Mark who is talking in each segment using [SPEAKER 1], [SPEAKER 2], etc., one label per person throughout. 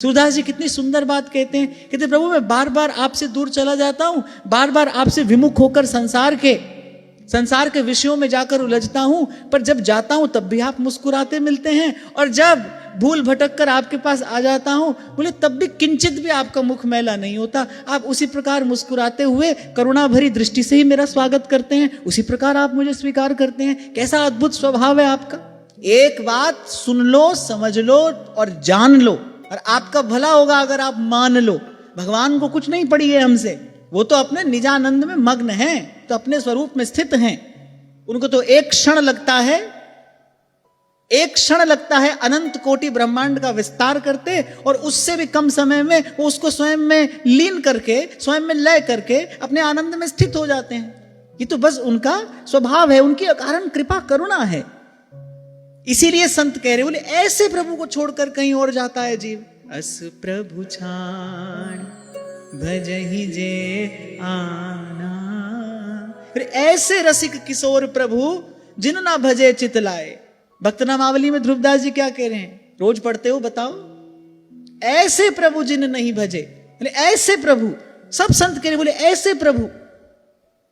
[SPEAKER 1] सूरदास जी कितनी सुंदर बात कहते हैं, कहते प्रभु मैं बार बार आपसे दूर चला जाता हूं, बार बार आपसे विमुख होकर संसार के विषयों में जाकर उलझता हूं, पर जब जाता हूं तब भी आप मुस्कुराते मिलते हैं, और जब भूल भटक कर आपके पास आ जाता हूं बोले तब भी किंचित भी आपका मुख मैला नहीं होता, आप उसी प्रकार मुस्कुराते हुए करुणा भरी दृष्टि से ही मेरा स्वागत करते हैं, उसी प्रकार आप मुझे स्वीकार करते हैं। कैसा अद्भुत स्वभाव है आपका। एक बात सुन लो, समझ लो और जान लो, और आपका भला होगा अगर आप मान लो। भगवान को कुछ नहीं पड़ी है हमसे, वो तो अपने निजानंद में मग्न हैं, तो अपने स्वरूप में स्थित हैं। उनको तो एक क्षण लगता है अनंत कोटि ब्रह्मांड का विस्तार करते, और उससे भी कम समय में वो उसको स्वयं में लीन करके, स्वयं में लय करके अपने आनंद में स्थित हो जाते हैं। ये तो बस उनका स्वभाव है, उनकी अकारण कृपा करुणा है। इसीलिए संत कह रहे बोले ऐसे प्रभु को छोड़कर कहीं और जाता है जीव। अस प्रभु छाण भजहि जे आना। फिर ऐसे रसिक किशोर प्रभु जिन ना भजे चित लाए। भक्त नामावली में ध्रुवदास जी क्या कह रहे हैं, रोज पढ़ते हो बताओ। ऐसे प्रभु जिन नहीं भजे, ऐसे प्रभु, सब संत कह रहे बोले ऐसे प्रभु।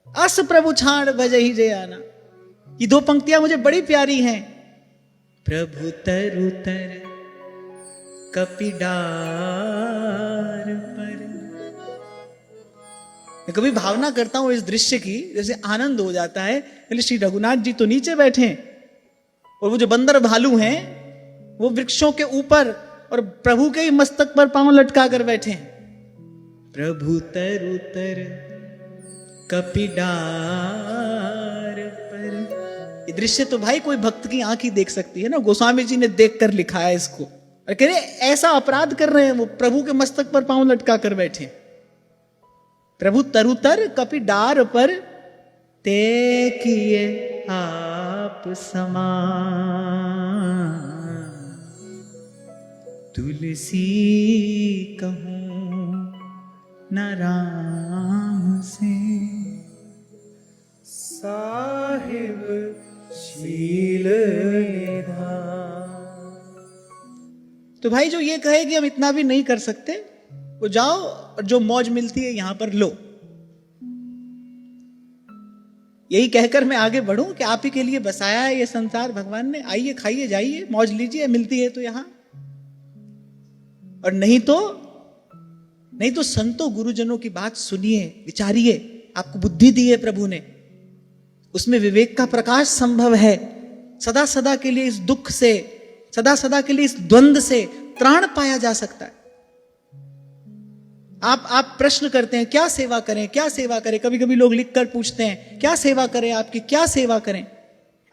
[SPEAKER 1] अस प्रभु छाण भजहि जे आना। ये दो पंक्तियां मुझे बड़ी प्यारी हैं। प्रभु तरु तर कपिडार पर। मैं कभी भावना करता हूं इस दृश्य की, जैसे आनंद हो जाता है। श्री रघुनाथ जी तो नीचे बैठे हैं, और वो जो बंदर भालू हैं वो वृक्षों के ऊपर, और प्रभु के ही मस्तक पर पांव लटका कर बैठे हैं। प्रभु तरु तर कपिडार पर। ये दृश्य तो भाई कोई भक्त की आंख ही देख सकती है ना। गोस्वामी जी ने देखकर लिखा है इसको, और कह रहे ऐसा अपराध कर रहे हैं वो, प्रभु के मस्तक पर पांव लटका कर बैठे। प्रभु तरुतर कपिडार पर ते किए आप समान। तुलसी कहूं न राम से, साहिब शील निधान। तो भाई जो ये कहे कि हम इतना भी नहीं कर सकते, वो जाओ और जो मौज मिलती है यहां पर लो। यही कहकर मैं आगे बढ़ूं कि आप ही के लिए बसाया है ये संसार भगवान ने। आइए खाइए जाइए मौज लीजिए, मिलती है तो यहां, और नहीं तो संतों गुरुजनों की बात सुनिए, विचारिए। आपको बुद्धि दी है प्रभु ने, उसमें विवेक का प्रकाश संभव है। सदा सदा के लिए इस दुख से, सदा सदा के लिए इस द्वंद से त्राण पाया जा सकता है। आप प्रश्न करते हैं क्या सेवा करें, क्या सेवा करें। कभी कभी लोग लिखकर पूछते हैं क्या सेवा करें, आपकी क्या सेवा करें।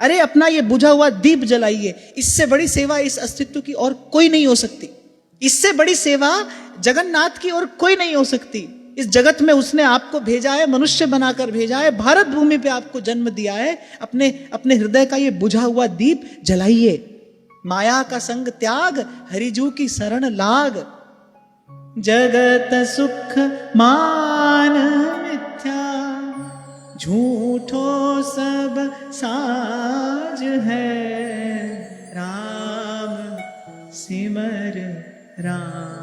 [SPEAKER 1] अरे अपना ये बुझा हुआ दीप जलाइए, इससे बड़ी सेवा इस अस्तित्व की और कोई नहीं हो सकती। इससे बड़ी सेवा जगन्नाथ की और कोई नहीं हो सकती। इस जगत में उसने आपको भेजा है, मनुष्य बनाकर भेजा है, भारत भूमि पे आपको जन्म दिया है। अपने हृदय का ये बुझा हुआ दीप जलाइए। माया का संग त्याग, हरिजू की शरण लाग। जगत सुख मान मिथ्या, झूठो सब साज है। राम सिमर राम।